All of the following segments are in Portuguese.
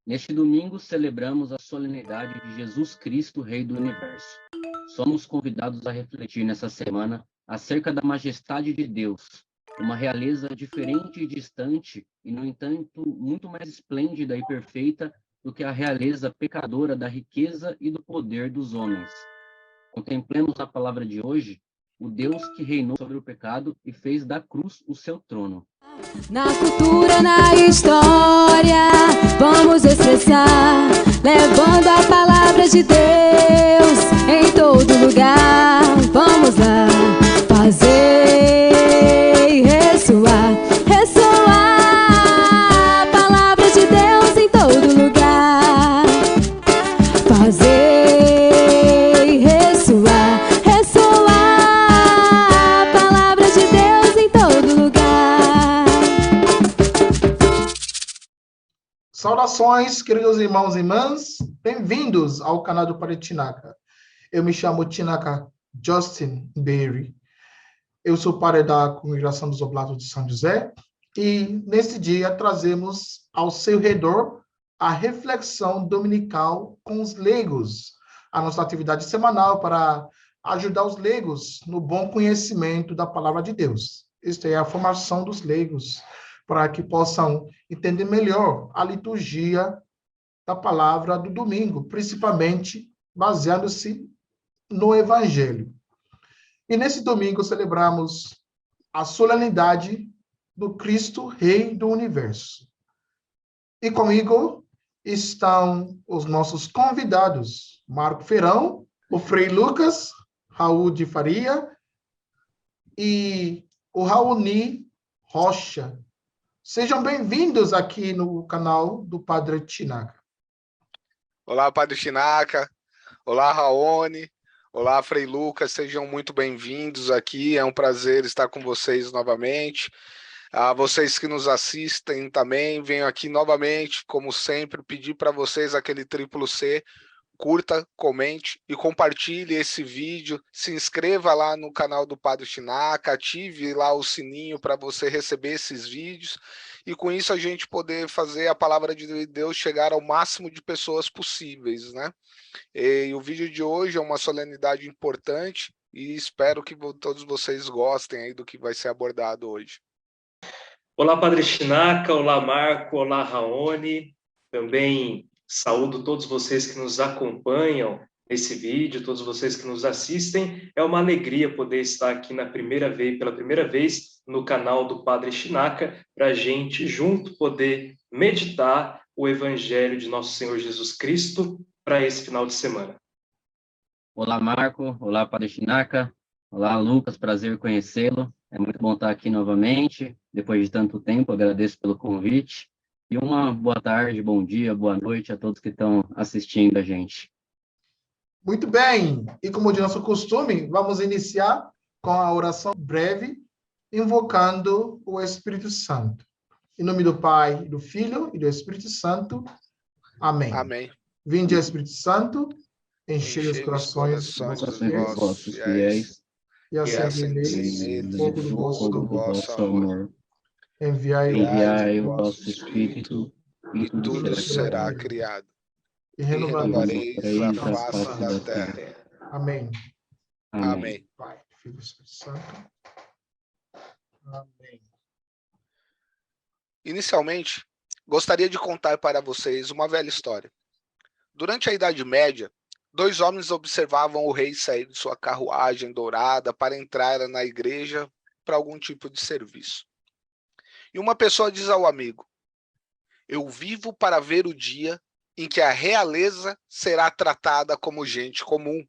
Neste domingo celebramos a solenidade de Jesus Cristo, Rei do Universo. Somos convidados a refletir nessa semana acerca da majestade de Deus, uma realeza diferente e distante e, no entanto, muito mais esplêndida e perfeita do que a realeza pecadora da riqueza e do poder dos homens. Contemplemos na palavra de hoje o Deus que reinou sobre o pecado e fez da cruz o seu trono. Na cultura, na história, vamos expressar, levando a palavra de Deus em todo lugar. Vamos lá, fazer ressoar, ressoar a palavra de Deus em todo lugar. Fazer ressoar, ressoar a palavra de Deus em todo lugar. Saudações, queridos irmãos e irmãs, bem-vindos ao canal do Padre Tinaka. Eu me chamo Tinaka Justin Berry. Eu sou padre da Congregação dos Oblatos de São José e, neste dia, trazemos ao seu redor a reflexão dominical com os leigos, a nossa atividade semanal para ajudar os leigos no bom conhecimento da palavra de Deus. Esta é a formação dos leigos, para que possam entender melhor a liturgia da palavra do domingo, principalmente baseando-se no Evangelho. E nesse domingo celebramos a solenidade do Cristo, Rei do Universo. E comigo estão os nossos convidados, Marco Ferrão, o Frei Lucas, Raul de Faria e o Raoni Rocha. Sejam bem-vindos aqui no canal do Padre Tinaka. Olá, Padre Tinaka. Olá, Raoni. Olá, Frei Lucas. Sejam muito bem-vindos aqui. É um prazer estar com vocês novamente. A vocês que nos assistem também, venho aqui novamente, como sempre, pedir para vocês aquele triplo C. Curta, comente e compartilhe esse vídeo, se inscreva lá no canal do Padre Tinaka, ative lá o sininho para você receber esses vídeos e com isso a gente poder fazer a palavra de Deus chegar ao máximo de pessoas possíveis, né? E o vídeo de hoje é uma solenidade importante e espero que todos vocês gostem aí do que vai ser abordado hoje. Olá, Padre Tinaka, olá, Marco, olá, Raoni, também saúdo todos vocês que nos acompanham nesse vídeo, todos vocês que nos assistem. É uma alegria poder estar aqui pela primeira vez no canal do Padre Tinaka, para a gente junto poder meditar o Evangelho de Nosso Senhor Jesus Cristo para esse final de semana. Olá, Marco. Olá, Padre Tinaka. Olá, Lucas. Prazer conhecê-lo. É muito bom estar aqui novamente, depois de tanto tempo. Agradeço pelo convite. E uma boa tarde, bom dia, boa noite a todos que estão assistindo a gente. Muito bem. E como de nosso costume, vamos iniciar com a oração breve, invocando o Espírito Santo. Em nome do Pai, do Filho e do Espírito Santo. Amém. Amém. Vinde, Espírito Santo, enchei os corações dos vossos fiéis e acendei neles o fogo do vosso amor. Enviai o vosso Espírito e tudo será criado. e E renovareis renovareis a face da terra. Amém. Amém. Pai, Filho e Espírito Santo. Amém. Inicialmente, gostaria de contar para vocês uma velha história. Durante a Idade Média, dois homens observavam o rei sair de sua carruagem dourada para entrar na igreja para algum tipo de serviço. E uma pessoa diz ao amigo: "Eu vivo para ver o dia em que a realeza será tratada como gente comum."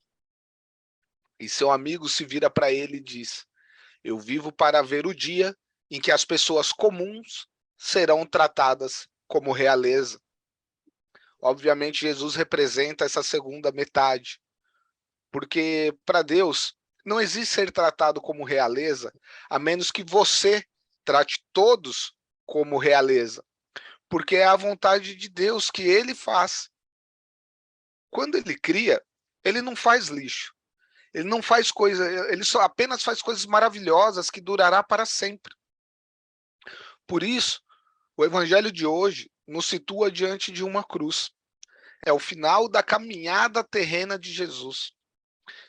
E seu amigo se vira para ele e diz: "Eu vivo para ver o dia em que as pessoas comuns serão tratadas como realeza." Obviamente, Jesus representa essa segunda metade, porque para Deus não existe ser tratado como realeza, a menos que você trate todos como realeza, porque é a vontade de Deus que ele faz. Quando ele cria, ele não faz lixo, ele não faz coisa, ele só apenas faz coisas maravilhosas que durará para sempre. Por isso, o evangelho de hoje nos situa diante de uma cruz. É o final da caminhada terrena de Jesus.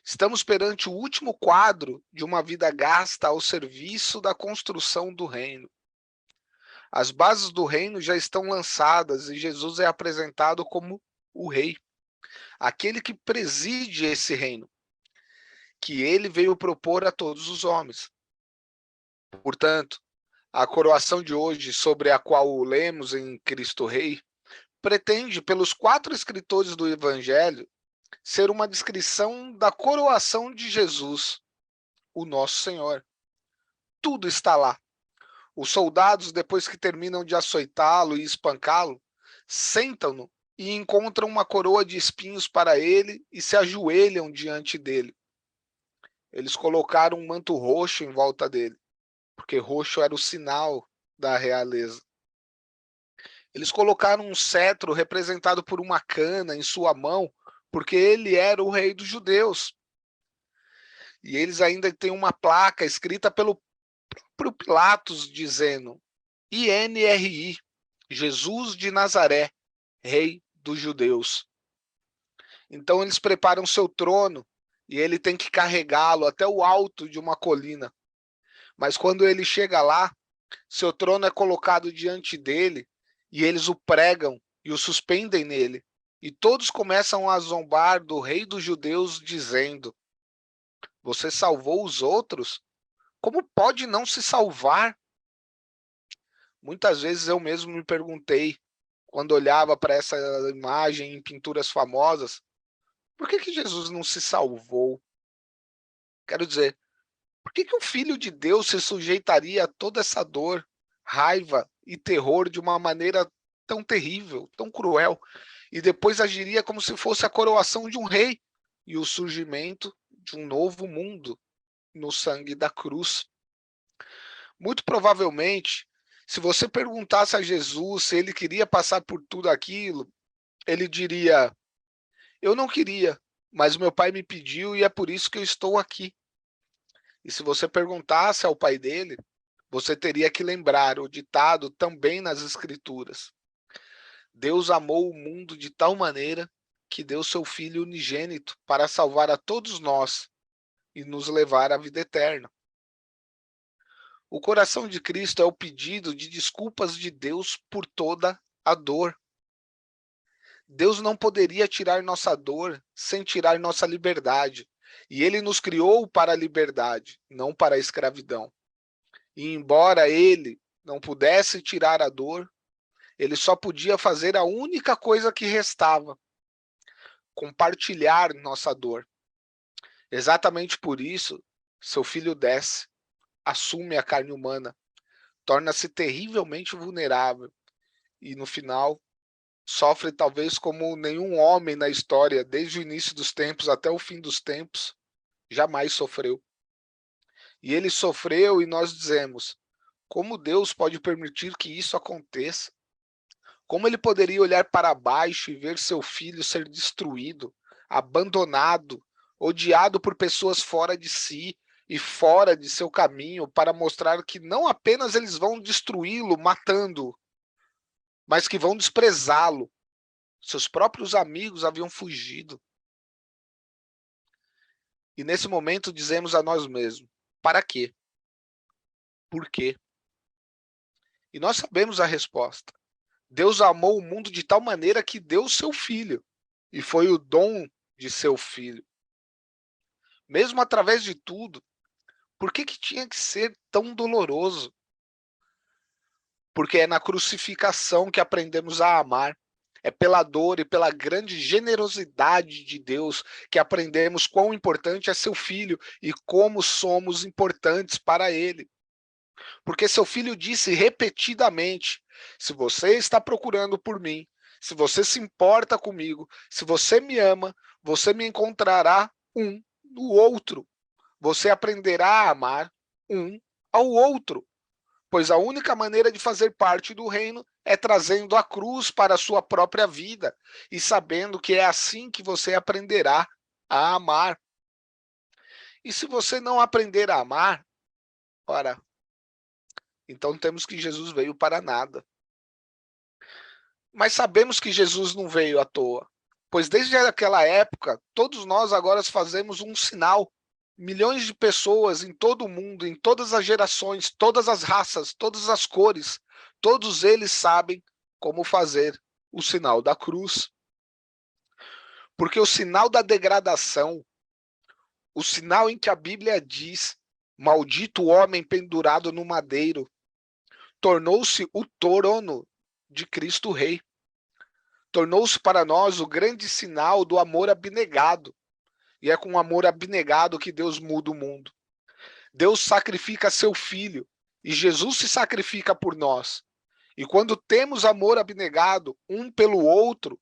Estamos perante o último quadro de uma vida gasta ao serviço da construção do reino. As bases do reino já estão lançadas e Jesus é apresentado como o rei, aquele que preside esse reino, que ele veio propor a todos os homens. Portanto, a coroação de hoje, sobre a qual lemos em Cristo Rei, pretende, pelos 4 escritores do Evangelho, ser uma descrição da coroação de Jesus, o nosso Senhor. Tudo está lá. Os soldados, depois que terminam de açoitá-lo e espancá-lo, sentam-no e encontram uma coroa de espinhos para ele e se ajoelham diante dele. Eles colocaram um manto roxo em volta dele, porque roxo era o sinal da realeza. Eles colocaram um cetro representado por uma cana em sua mão, porque ele era o rei dos judeus. E eles ainda têm uma placa escrita pelo próprio Pilatos dizendo: INRI, Jesus de Nazaré, rei dos judeus. Então eles preparam seu trono e ele tem que carregá-lo até o alto de uma colina. Mas quando ele chega lá, seu trono é colocado diante dele e eles o pregam e o suspendem nele. E todos começam a zombar do rei dos judeus, dizendo: você salvou os outros? Como pode não se salvar? Muitas vezes eu mesmo me perguntei, quando olhava para essa imagem em pinturas famosas, por que Jesus não se salvou? Quero dizer, por que o Filho de Deus se sujeitaria a toda essa dor, raiva e terror de uma maneira tão terrível, tão cruel, e depois agiria como se fosse a coroação de um rei e o surgimento de um novo mundo no sangue da cruz? Muito provavelmente, se você perguntasse a Jesus se ele queria passar por tudo aquilo, ele diria: eu não queria, mas meu pai me pediu e é por isso que eu estou aqui. E se você perguntasse ao pai dele, você teria que lembrar o ditado também nas Escrituras: Deus amou o mundo de tal maneira que deu seu Filho unigênito para salvar a todos nós e nos levar à vida eterna. O coração de Cristo é o pedido de desculpas de Deus por toda a dor. Deus não poderia tirar nossa dor sem tirar nossa liberdade. E ele nos criou para a liberdade, não para a escravidão. E embora ele não pudesse tirar a dor, ele só podia fazer a única coisa que restava: compartilhar nossa dor. Exatamente por isso, seu filho desce, assume a carne humana, torna-se terrivelmente vulnerável e, no final, sofre talvez como nenhum homem na história, desde o início dos tempos até o fim dos tempos, jamais sofreu. E ele sofreu e nós dizemos: como Deus pode permitir que isso aconteça? Como ele poderia olhar para baixo e ver seu filho ser destruído, abandonado, odiado por pessoas fora de si e fora de seu caminho, para mostrar que não apenas eles vão destruí-lo, matando-o, mas que vão desprezá-lo. Seus próprios amigos haviam fugido. E nesse momento dizemos a nós mesmos: para quê? Por quê? E nós sabemos a resposta. Deus amou o mundo de tal maneira que deu o seu Filho, e foi o dom de seu Filho. Mesmo através de tudo, por que tinha que ser tão doloroso? Porque é na crucificação que aprendemos a amar. É pela dor e pela grande generosidade de Deus que aprendemos quão importante é seu Filho e como somos importantes para ele. Porque seu Filho disse repetidamente: se você está procurando por mim, se você se importa comigo, se você me ama, você me encontrará um no outro. Você aprenderá a amar um ao outro. Pois a única maneira de fazer parte do reino é trazendo a cruz para a sua própria vida e sabendo que é assim que você aprenderá a amar. E se você não aprender a amar, ora, então temos que Jesus veio para nada. Mas sabemos que Jesus não veio à toa, pois desde aquela época, todos nós agora fazemos um sinal. Milhões de pessoas em todo o mundo, em todas as gerações, todas as raças, todas as cores, todos eles sabem como fazer o sinal da cruz. Porque o sinal da degradação, o sinal em que a Bíblia diz, maldito o homem pendurado no madeiro, tornou-se o trono de Cristo Rei. Tornou-se para nós o grande sinal do amor abnegado. E é com o amor abnegado que Deus muda o mundo. Deus sacrifica seu Filho, e Jesus se sacrifica por nós. E quando temos amor abnegado um pelo outro,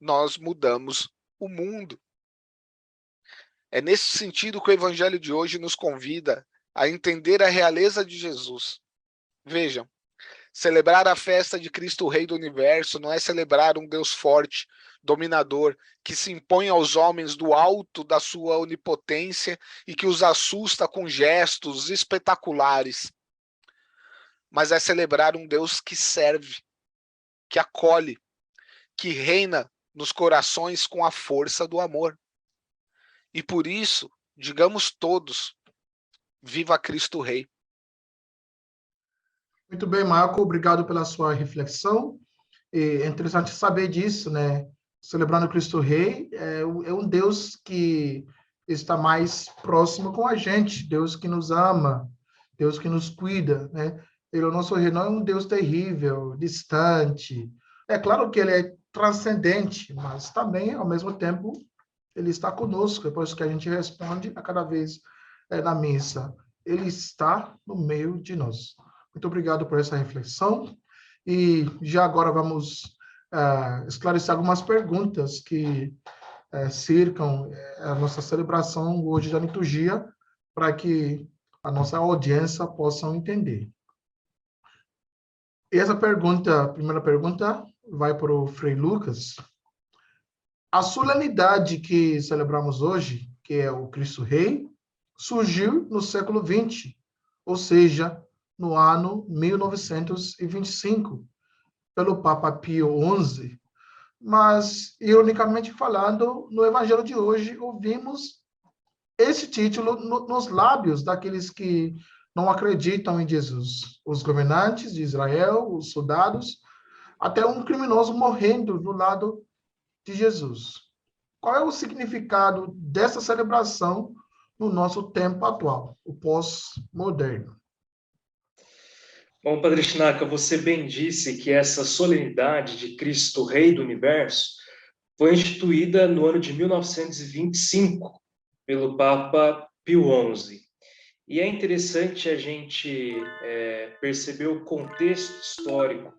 nós mudamos o mundo. É nesse sentido que o Evangelho de hoje nos convida a entender a realeza de Jesus. Vejam, celebrar a festa de Cristo Rei do Universo não é celebrar um Deus forte, dominador, que se impõe aos homens do alto da sua onipotência e que os assusta com gestos espetaculares. Mas é celebrar um Deus que serve, que acolhe, que reina nos corações com a força do amor. E por isso, digamos todos, viva Cristo Rei. Muito bem, Marco, obrigado pela sua reflexão. É interessante saber disso, né? Celebrando Cristo Rei é um Deus que está mais próximo com a gente, Deus que nos ama, Deus que nos cuida, né? Ele, o nosso rei, não é um Deus terrível, distante. É claro que ele é transcendente, mas também, ao mesmo tempo, ele está conosco, depois que a gente responde a cada vez na missa. Ele está no meio de nós. Muito obrigado por essa reflexão. E já agora vamos esclarecer algumas perguntas que cercam a nossa celebração hoje da liturgia, para que a nossa audiência possa entender. E essa pergunta, a primeira pergunta, vai para o Frei Lucas. A solenidade que celebramos hoje, que é o Cristo Rei, surgiu no século XX, ou seja, no ano 1925, pelo Papa Pio XI. Mas, ironicamente falando, no Evangelho de hoje, ouvimos esse título nos lábios daqueles que não acreditam em Jesus. Os governantes de Israel, os soldados, até um criminoso morrendo do lado de Jesus. Qual é o significado dessa celebração no nosso tempo atual, o pós-moderno? Bom, Padre Chinaka, você bem disse que essa solenidade de Cristo Rei do Universo foi instituída no ano de 1925 pelo Papa Pio XI. E é interessante a gente perceber o contexto histórico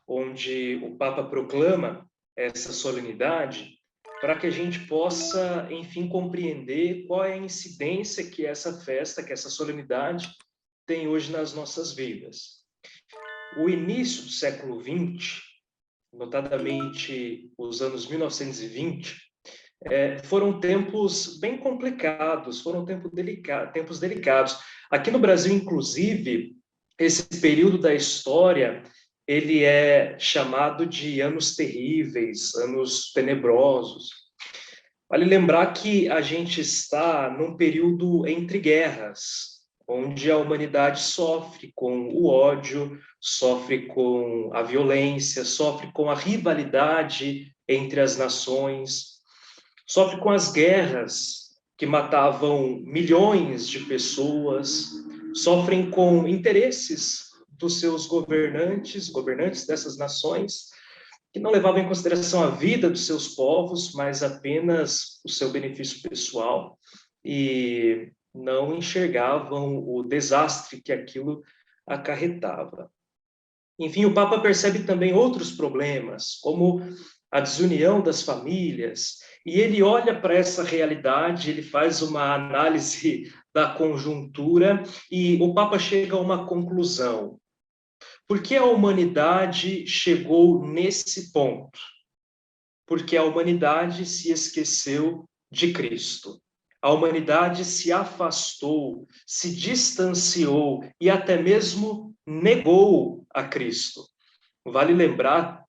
onde o Papa proclama essa solenidade, para que a gente possa, enfim, compreender qual é a incidência que essa festa, que essa solenidade tem hoje nas nossas vidas. O início do século XX, notadamente os anos 1920, foram tempos bem complicados, foram tempos delicados. Aqui no Brasil, inclusive, esse período da história, ele é chamado de anos terríveis, anos tenebrosos. Vale lembrar que a gente está num período entre guerras, onde a humanidade sofre com o ódio, sofre com a violência, sofre com a rivalidade entre as nações, sofre com as guerras que matavam milhões de pessoas, sofrem com interesses dos seus governantes dessas nações, que não levavam em consideração a vida dos seus povos, mas apenas o seu benefício pessoal, e não enxergavam o desastre que aquilo acarretava. Enfim, o Papa percebe também outros problemas, como a desunião das famílias, e ele olha para essa realidade, ele faz uma análise da conjuntura, e o Papa chega a uma conclusão. Por que a humanidade chegou nesse ponto? Porque a humanidade se esqueceu de Cristo. A humanidade se afastou, se distanciou e até mesmo negou a Cristo. Vale lembrar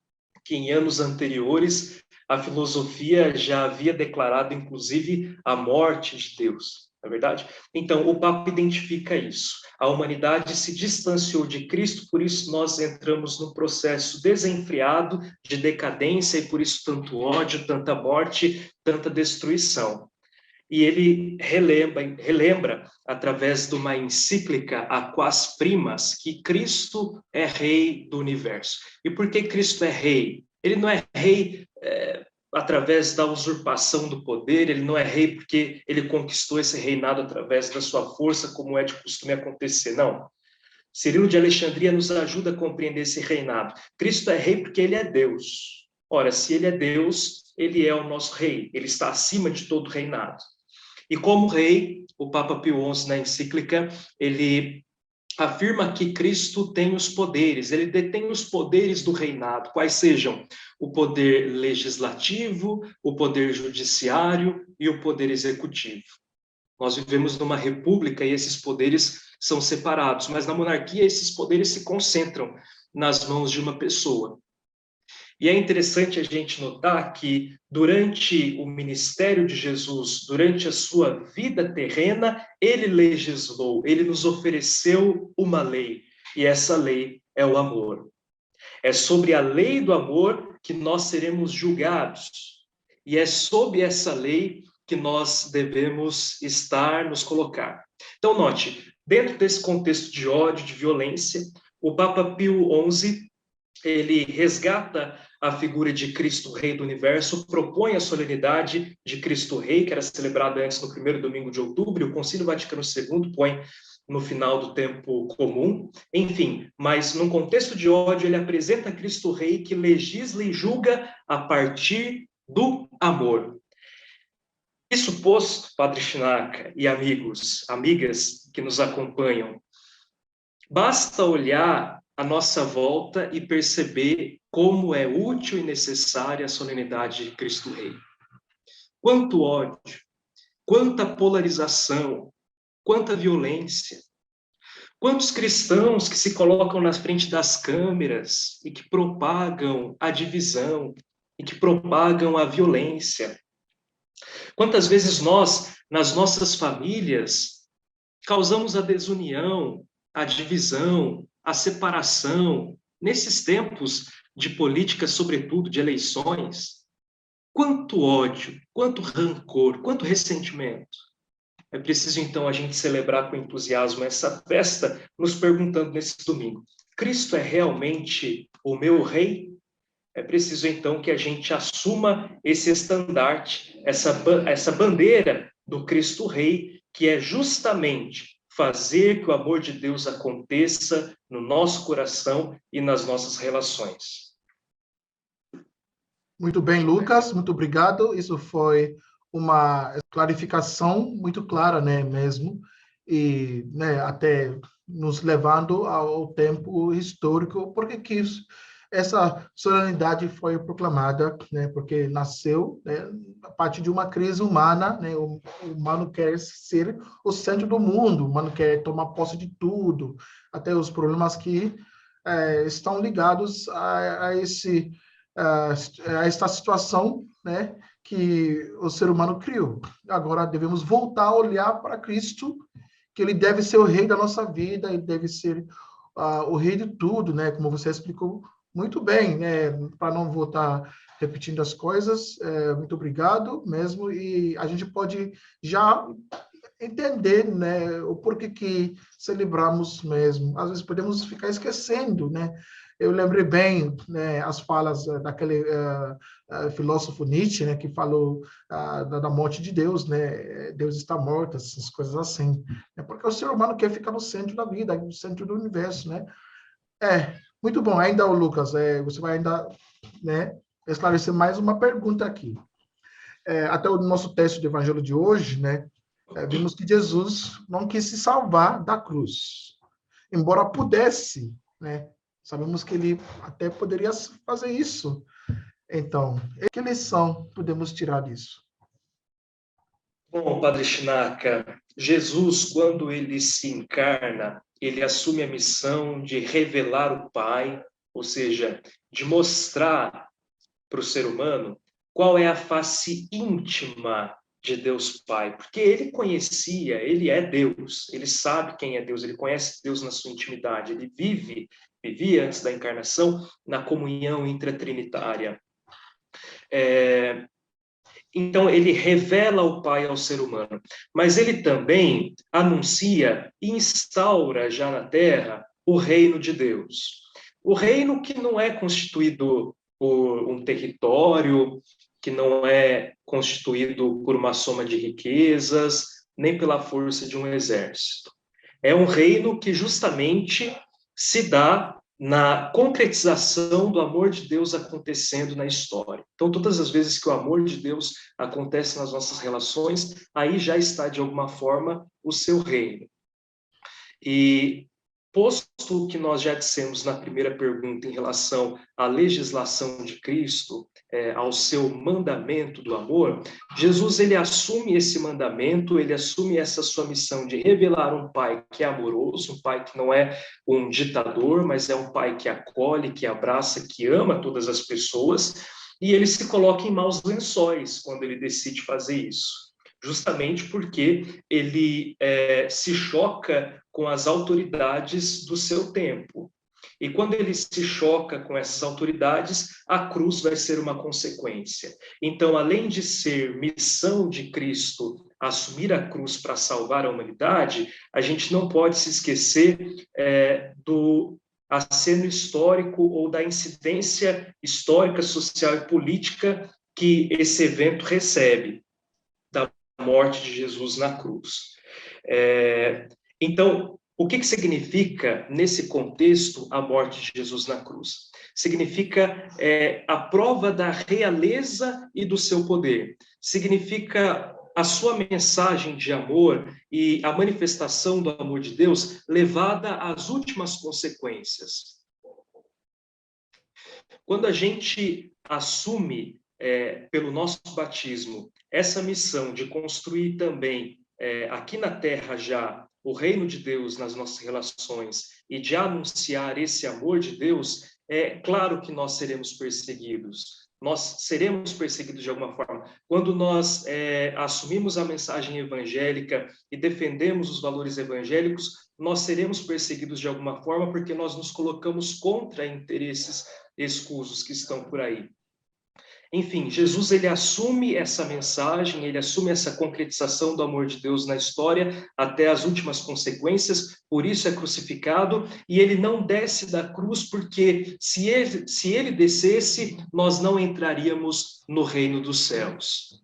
que em anos anteriores a filosofia já havia declarado, inclusive, a morte de Deus, não é verdade? Então, o Papa identifica isso. A humanidade se distanciou de Cristo, por isso nós entramos num processo desenfreado de decadência e por isso tanto ódio, tanta morte, tanta destruição. E ele relembra, através de uma encíclica, a Quas Primas, que Cristo é rei do universo. E por que Cristo é rei? Ele não é rei através da usurpação do poder, ele não é rei porque ele conquistou esse reinado através da sua força, como é de costume acontecer, não. Cirilo de Alexandria nos ajuda a compreender esse reinado. Cristo é rei porque ele é Deus. Ora, se ele é Deus, ele é o nosso rei, ele está acima de todo reinado. E como rei, o Papa Pio XI, na encíclica, ele afirma que Cristo tem os poderes, ele detém os poderes do reinado, quais sejam o poder legislativo, o poder judiciário e o poder executivo. Nós vivemos numa república e esses poderes são separados, mas na monarquia esses poderes se concentram nas mãos de uma pessoa. E é interessante a gente notar que durante o ministério de Jesus, durante a sua vida terrena, ele legislou, ele nos ofereceu uma lei, e essa lei é o amor. É sobre a lei do amor que nós seremos julgados, e é sob essa lei que nós devemos nos colocar. Então, note, dentro desse contexto de ódio, de violência, o Papa Pio XI, ele resgata a figura de Cristo Rei do Universo, propõe a solenidade de Cristo Rei, que era celebrada antes no primeiro domingo de outubro, e o Concílio Vaticano II põe no final do tempo comum. Enfim, mas num contexto de ódio, ele apresenta Cristo Rei que legisla e julga a partir do amor. Isso posto, Padre Chinaka e amigos, amigas que nos acompanham, basta olhar à nossa volta e perceber como é útil e necessária a solenidade de Cristo Rei. Quanto ódio, quanta polarização, quanta violência. Quantos cristãos que se colocam na frente das câmeras e que propagam a divisão e que propagam a violência. Quantas vezes nós, nas nossas famílias, causamos a desunião, a divisão, a separação, nesses tempos de política, sobretudo de eleições. Quanto ódio, quanto rancor, quanto ressentimento. É preciso, então, a gente celebrar com entusiasmo essa festa, nos perguntando nesse domingo, Cristo é realmente o meu rei? É preciso, então, que a gente assuma esse estandarte, essa bandeira do Cristo Rei, que é justamente fazer que o amor de Deus aconteça no nosso coração e nas nossas relações. Muito bem, Lucas, muito obrigado. Isso foi uma clarificação muito clara, né, mesmo, e né, até nos levando ao tempo histórico, porque que essa solenidade foi proclamada, né, porque nasceu, né, a partir de uma crise humana, né, o humano quer ser o centro do mundo, o humano quer tomar posse de tudo, até os problemas que estão ligados a esta situação, né, que o ser humano criou. Agora devemos voltar a olhar para Cristo, que ele deve ser o rei da nossa vida, ele deve ser o rei de tudo, né, como você explicou muito bem, né, para não voltar repetindo as coisas. Muito obrigado mesmo, e a gente pode já entender, né, o porquê que celebramos mesmo. Às vezes podemos ficar esquecendo, né. Eu lembrei bem, né, as falas daquele filósofo Nietzsche, né, que falou da morte de Deus, né, Deus está morto, essas coisas assim. É porque o ser humano quer ficar no centro da vida, no centro do universo, né. Muito bom. Ainda, Lucas, você vai ainda, né, esclarecer mais uma pergunta aqui. Até o nosso texto do Evangelho de hoje, né, vimos que Jesus não quis se salvar da cruz, embora pudesse, né. Sabemos que ele até poderia fazer isso. Então, que lição podemos tirar disso? Bom, Padre Chinaka, Jesus, quando ele se encarna, ele assume a missão de revelar o Pai, ou seja, de mostrar para o ser humano qual é a face íntima de Deus Pai, porque ele conhecia, ele é Deus, ele sabe quem é Deus, ele conhece Deus na sua intimidade, ele vivia antes da encarnação na comunhão intratrinitária. Então, ele revela o Pai ao ser humano, mas ele também anuncia e instaura já na Terra o reino de Deus. O reino que não é constituído por um território, que não é constituído por uma soma de riquezas, nem pela força de um exército. É um reino que justamente se dá na concretização do amor de Deus acontecendo na história. Então, todas as vezes que o amor de Deus acontece nas nossas relações, aí já está, de alguma forma, o seu reino. E, posto o que nós já dissemos na primeira pergunta em relação à legislação de Cristo, ao seu mandamento do amor, Jesus ele assume esse mandamento, ele assume essa sua missão de revelar um pai que é amoroso, um pai que não é um ditador, mas é um pai que acolhe, que abraça, que ama todas as pessoas, e ele se coloca em maus lençóis quando ele decide fazer isso, justamente porque ele se choca com as autoridades do seu tempo. E quando ele se choca com essas autoridades, a cruz vai ser uma consequência. Então, além de ser missão de Cristo assumir a cruz para salvar a humanidade, a gente não pode se esquecer do aceno histórico ou da incidência histórica, social e política que esse evento recebe, da morte de Jesus na cruz. Então, o que significa, nesse contexto, a morte de Jesus na cruz? Significa a prova da realeza e do seu poder. Significa a sua mensagem de amor e a manifestação do amor de Deus levada às últimas consequências. Quando a gente assume, pelo nosso batismo, essa missão de construir também, aqui na Terra já, o reino de Deus nas nossas relações e de anunciar esse amor de Deus, é claro que nós seremos perseguidos. Nós seremos perseguidos de alguma forma. Quando nós assumimos a mensagem evangélica e defendemos os valores evangélicos, nós seremos perseguidos de alguma forma porque nós nos colocamos contra interesses escusos que estão por aí. Enfim, Jesus ele assume essa mensagem, ele assume essa concretização do amor de Deus na história até as últimas consequências, por isso é crucificado, e ele não desce da cruz porque se ele descesse, nós não entraríamos no reino dos céus.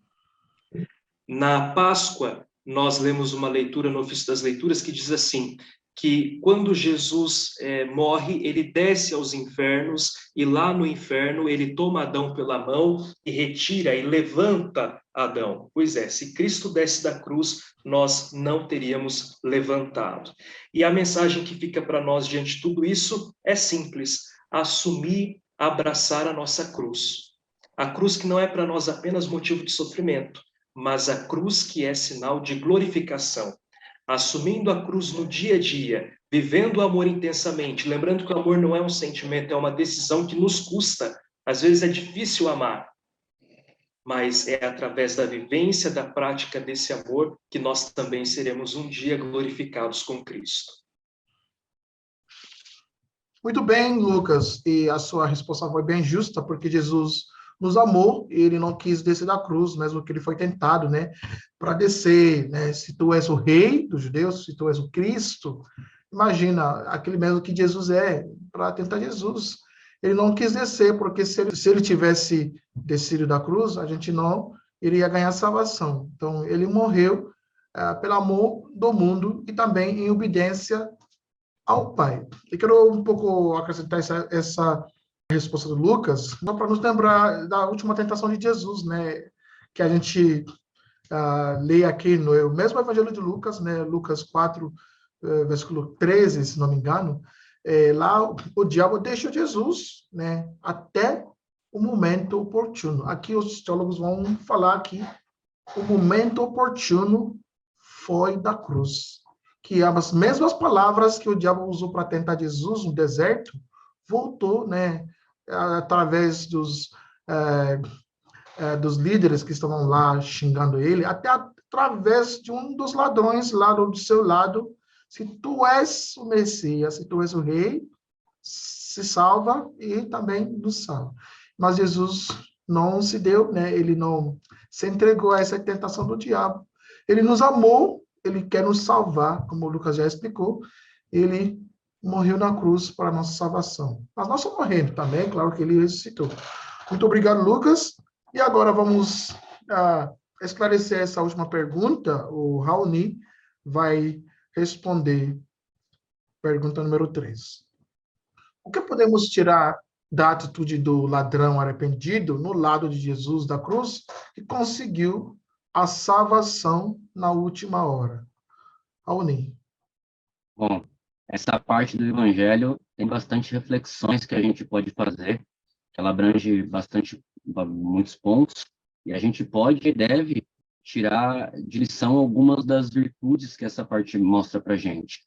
Na Páscoa, nós lemos uma leitura no Ofício das Leituras que diz assim, que quando Jesus morre, ele desce aos infernos, e lá no inferno ele toma Adão pela mão e retira e levanta Adão. Pois é, se Cristo desce da cruz, nós não teríamos levantado. E a mensagem que fica para nós diante de tudo isso é simples, assumir, abraçar a nossa cruz. A cruz que não é para nós apenas motivo de sofrimento, mas a cruz que é sinal de glorificação. Assumindo a cruz no dia a dia, vivendo o amor intensamente, lembrando que o amor não é um sentimento, é uma decisão que nos custa. Às vezes é difícil amar, mas é através da vivência, da prática desse amor, que nós também seremos um dia glorificados com Cristo. Muito bem, Lucas, e a sua resposta foi bem justa, porque Jesus nos amou e ele não quis descer da cruz, mesmo que ele foi tentado, né, para descer, né, se tu és o rei dos judeus, se tu és o Cristo, imagina, aquele mesmo que Jesus é, para tentar Jesus. Ele não quis descer, porque se ele tivesse descido da cruz, a gente não iria ganhar salvação. Então, ele morreu pelo amor do mundo e também em obediência ao Pai. Eu quero um pouco acrescentar essa resposta do Lucas, só para nos lembrar da última tentação de Jesus, né, que a gente lê aqui no mesmo Evangelho de Lucas, né, Lucas 4, versículo 13, se não me engano, lá o diabo deixa Jesus, né, até o momento oportuno. Aqui os teólogos vão falar que o momento oportuno foi da cruz, que as mesmas palavras que o diabo usou para tentar Jesus no deserto, voltou, né, através dos dos líderes que estavam lá xingando ele, até através de um dos ladrões lá do seu lado. Se tu és o Messias, se tu és o rei, se salva e também nos salva. Mas Jesus não se deu, né? Ele não se entregou a essa tentação do diabo. Ele nos amou, ele quer nos salvar, como o Lucas já explicou. Ele morreu na cruz para a nossa salvação. Mas não só morrendo também, claro que ele ressuscitou. Muito obrigado, Lucas. E agora vamos esclarecer essa última pergunta. O Raoni vai responder pergunta número 3. O que podemos tirar da atitude do ladrão arrependido no lado de Jesus da cruz, que conseguiu a salvação na última hora? Raoni. Bom, essa parte do Evangelho tem bastante reflexões que a gente pode fazer, que ela abrange muitos pontos, e a gente pode e deve tirar de lição algumas das virtudes que essa parte mostra para a gente.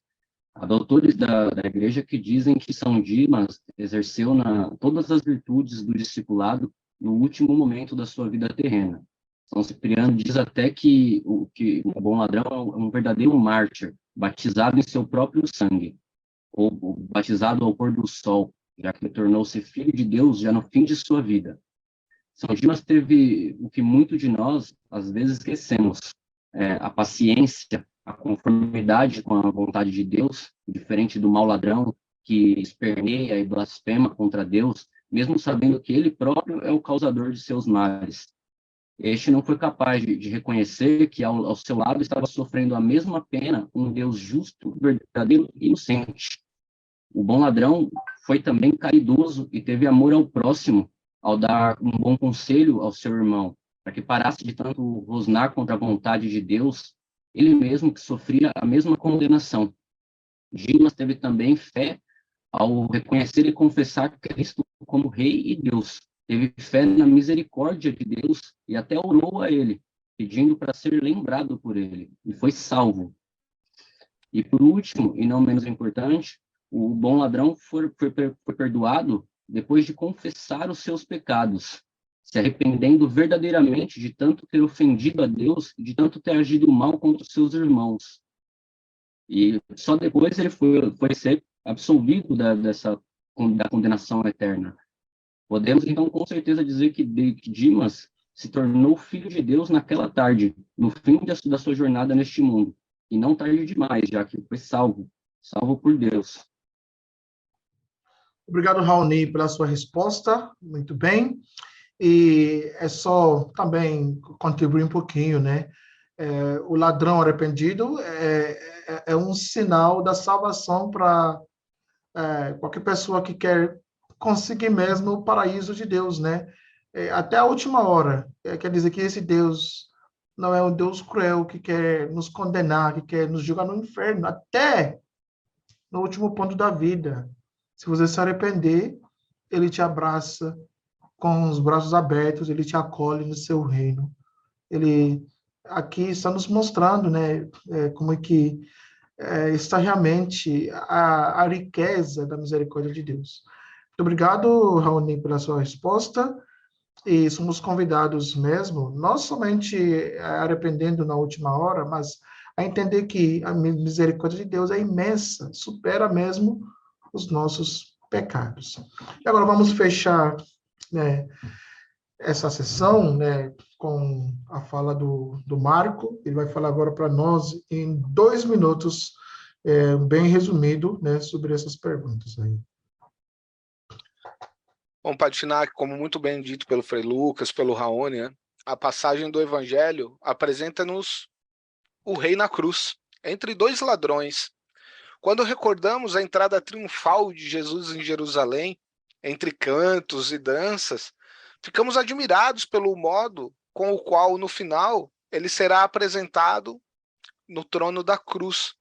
Há doutores da igreja que dizem que São Dimas exerceu todas as virtudes do discipulado no último momento da sua vida terrena. São Cipriano diz até que o bom ladrão é um verdadeiro mártir, batizado em seu próprio sangue, ou batizado ao pôr do sol, já que tornou-se filho de Deus já no fim de sua vida. São Dimas teve o que muito de nós, às vezes, esquecemos, a paciência, a conformidade com a vontade de Deus, diferente do mau ladrão que esperneia e blasfema contra Deus, mesmo sabendo que ele próprio é o causador de seus males. Este não foi capaz de reconhecer que ao seu lado estava sofrendo a mesma pena um Deus justo, verdadeiro e inocente. O bom ladrão foi também caridoso e teve amor ao próximo, ao dar um bom conselho ao seu irmão, para que parasse de tanto rosnar contra a vontade de Deus, ele mesmo que sofria a mesma condenação. Dimas teve também fé ao reconhecer e confessar Cristo como Rei e Deus. Teve fé na misericórdia de Deus e até orou a ele, pedindo para ser lembrado por ele, e foi salvo. E por último, e não menos importante, o bom ladrão foi perdoado depois de confessar os seus pecados, se arrependendo verdadeiramente de tanto ter ofendido a Deus e de tanto ter agido mal contra os seus irmãos. E só depois ele foi ser absolvido da condenação eterna. Podemos, então, com certeza dizer que Dimas se tornou filho de Deus naquela tarde, no fim da sua jornada neste mundo. E não tarde demais, já que foi salvo por Deus. Obrigado, Raoni, pela sua resposta. Muito bem. E é só também contribuir um pouquinho, né? O ladrão arrependido é um sinal da salvação para qualquer pessoa que quer conseguir mesmo o paraíso de Deus, né? Até a última hora. Quer dizer que esse Deus não é um Deus cruel que quer nos condenar, que quer nos jogar no inferno, até no último ponto da vida. Se você se arrepender, ele te abraça com os braços abertos, ele te acolhe no seu reino. Ele aqui está nos mostrando, né, como é que está realmente a riqueza da misericórdia de Deus. Muito obrigado, Raoni, pela sua resposta. E somos convidados mesmo, não somente arrependendo na última hora, mas a entender que a misericórdia de Deus é imensa, supera mesmo os nossos pecados. E agora vamos fechar, né, essa sessão, né, com a fala do Marco. Ele vai falar agora para nós em 2 minutos, bem resumido, né, sobre essas perguntas aí. Bom, Padre, como muito bem dito pelo Frei Lucas, pelo Raoni, né, a passagem do Evangelho apresenta-nos o rei na cruz, entre 2 ladrões. Quando recordamos a entrada triunfal de Jesus em Jerusalém, entre cantos e danças, ficamos admirados pelo modo com o qual, no final, ele será apresentado no trono da cruz.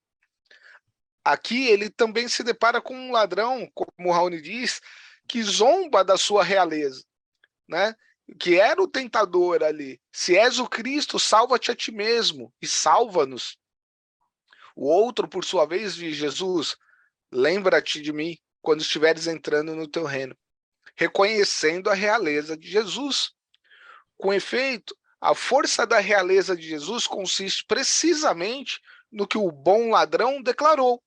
Aqui ele também se depara com um ladrão, como o Raoni diz, que zomba da sua realeza, né? Que era o tentador ali. Se és o Cristo, salva-te a ti mesmo e salva-nos. O outro, por sua vez, diz: Jesus, lembra-te de mim quando estiveres entrando no teu reino. reconhecendo a realeza de Jesus. Com efeito, a força da realeza de Jesus consiste precisamente no que o bom ladrão declarou: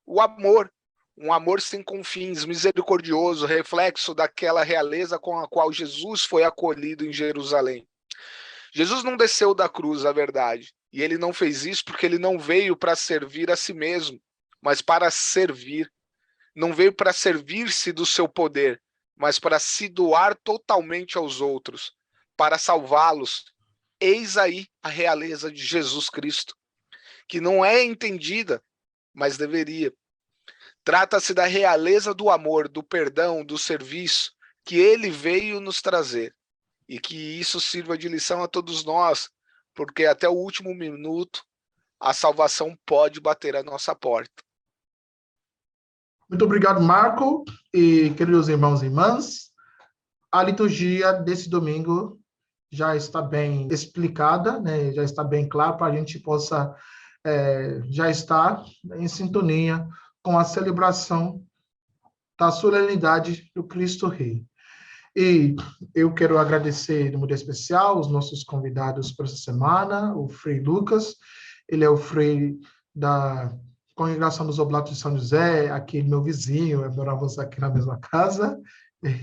o amor. Um amor sem confins, misericordioso, reflexo daquela realeza com a qual Jesus foi acolhido em Jerusalém. Jesus não desceu da cruz, a verdade, e ele não fez isso porque ele não veio para servir a si mesmo, mas para servir. Não veio para servir-se do seu poder, mas para se doar totalmente aos outros, para salvá-los. Eis aí a realeza de Jesus Cristo, que não é entendida, mas deveria. Trata-se da realeza do amor, do perdão, do serviço, que ele veio nos trazer. E que isso sirva de lição a todos nós, porque até o último minuto a salvação pode bater à nossa porta. Muito obrigado, Marco. E, queridos irmãos e irmãs, a liturgia desse domingo já está bem explicada, né? Já está bem claro para a gente possa já estar em sintonia com a celebração da solenidade do Cristo Rei. E eu quero agradecer de modo especial os nossos convidados para essa semana, o Frei Lucas, ele é o Frei da Congregação dos Oblatos de São José, aqui meu vizinho, moramos aqui na mesma casa.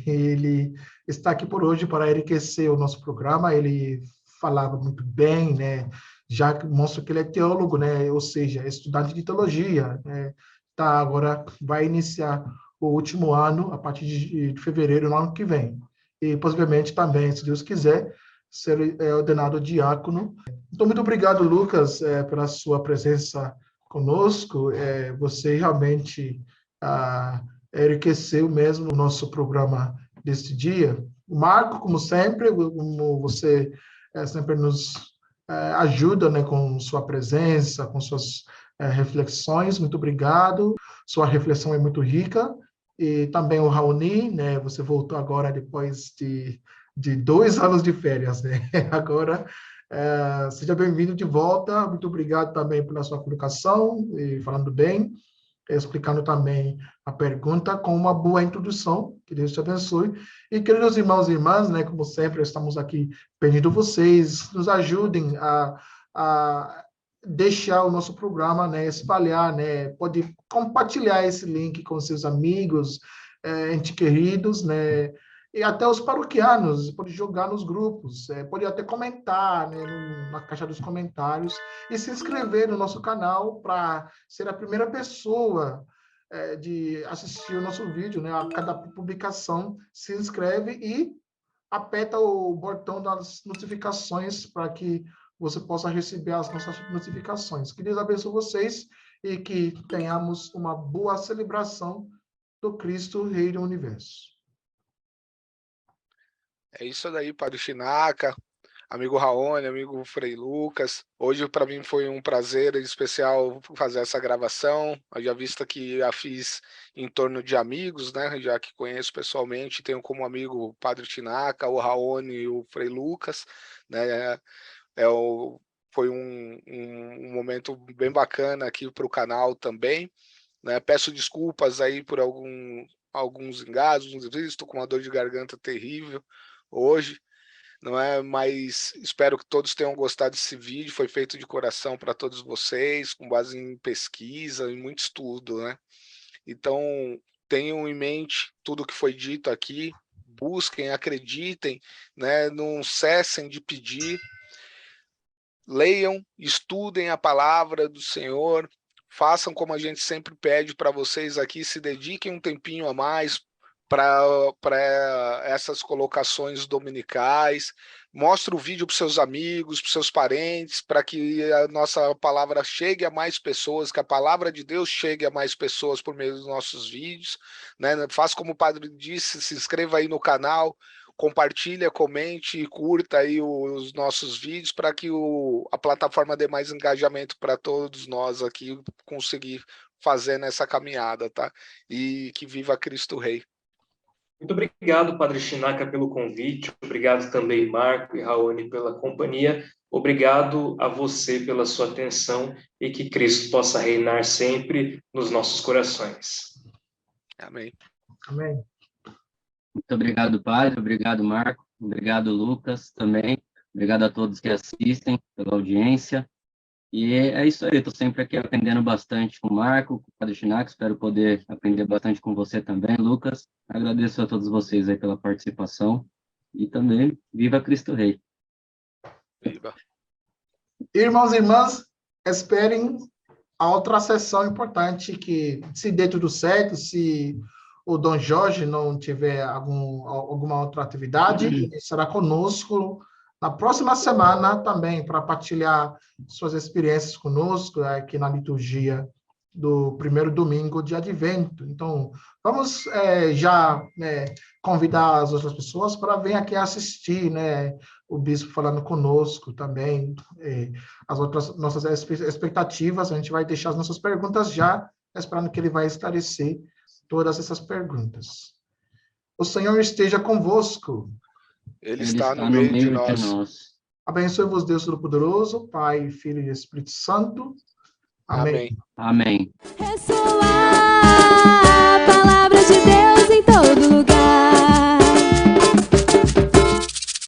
Ele está aqui por hoje para enriquecer o nosso programa. Ele falava muito bem, né? Já mostra que ele é teólogo, né? Ou seja, é estudante de teologia, né? Tá, agora vai iniciar o último ano, a partir de fevereiro, no ano que vem. E, possivelmente, também, se Deus quiser, ser ordenado diácono. Então, muito obrigado, Lucas, pela sua presença conosco. Você realmente enriqueceu mesmo o nosso programa deste dia. O Marco, como sempre, como você sempre nos ajuda, né, com sua presença, com suas reflexões. Muito obrigado. Sua reflexão é muito rica. E também o Raoni, né? Você voltou agora depois de 2 anos de férias, né? Agora, seja bem-vindo de volta. Muito obrigado também pela sua colocação, e falando bem, explicando também a pergunta com uma boa introdução. Que Deus te abençoe. E, queridos irmãos e irmãs, né? Como sempre, estamos aqui pedindo vocês, nos ajudem a deixar o nosso programa, né, espalhar, né, pode compartilhar esse link com seus amigos, entes queridos, né, e até os paroquianos, pode jogar nos grupos, pode até comentar, né, na caixa dos comentários, e se inscrever no nosso canal para ser a primeira pessoa de assistir o nosso vídeo, né, a cada publicação, se inscreve e aperta o botão das notificações para que você possa receber as nossas notificações. Que Deus abençoe vocês e que tenhamos uma boa celebração do Cristo Rei do Universo. É isso daí, Padre Chinaca, amigo Raoni, amigo Frei Lucas. Hoje, para mim, foi um prazer especial fazer essa gravação. Já visto que a fiz em torno de amigos, né? Já que conheço pessoalmente, tenho como amigo o Padre Chinaca, o Raoni e o Frei Lucas, né? Foi um momento bem bacana aqui para o canal também, né? Peço desculpas aí por alguns engasgos, estou com uma dor de garganta terrível hoje, não é? Mas espero que todos tenham gostado desse vídeo. Foi feito de coração para todos vocês, com base em pesquisa e muito estudo, né? Então, tenham em mente tudo que foi dito aqui, busquem, acreditem, né? Não cessem de pedir. Leiam, estudem a palavra do Senhor, façam como a gente sempre pede para vocês aqui, se dediquem um tempinho a mais para essas colocações dominicais, mostre o vídeo para os seus amigos, para os seus parentes, para que a nossa palavra chegue a mais pessoas, que a palavra de Deus chegue a mais pessoas por meio dos nossos vídeos, né? Faça como o padre disse, se inscreva aí no canal, compartilha, comente e curta aí os nossos vídeos para que a plataforma dê mais engajamento para todos nós aqui conseguir fazer nessa caminhada, tá? E que viva Cristo Rei. Muito obrigado, Padre Chinaca, pelo convite. Obrigado também, Marco e Raoni, pela companhia. Obrigado a você pela sua atenção e que Cristo possa reinar sempre nos nossos corações. Amém. Amém. Muito obrigado, Padre. Obrigado, Marco. Obrigado, Lucas, também. Obrigado a todos que assistem, pela audiência. E é isso aí, estou sempre aqui aprendendo bastante com o Marco, com o Padre Chinaca, espero poder aprender bastante com você também, Lucas. Agradeço a todos vocês aí pela participação e também viva Cristo Rei. Viva. Irmãos e irmãs, esperem a outra sessão importante que, se der tudo certo, se o Dom Jorge não tiver alguma outra atividade, ele estará conosco na próxima semana também para partilhar suas experiências conosco aqui na liturgia do primeiro domingo de Advento. Então, vamos já convidar as outras pessoas para vir aqui assistir, o bispo falando conosco também, as outras nossas expectativas. A gente vai deixar as nossas perguntas já, esperando que ele vai esclarecer todas essas perguntas. O Senhor esteja convosco. Ele está no meio de nós. Abençoe-vos, Deus Todo-Poderoso, Pai, Filho e Espírito Santo. Amém. Amém. Amém.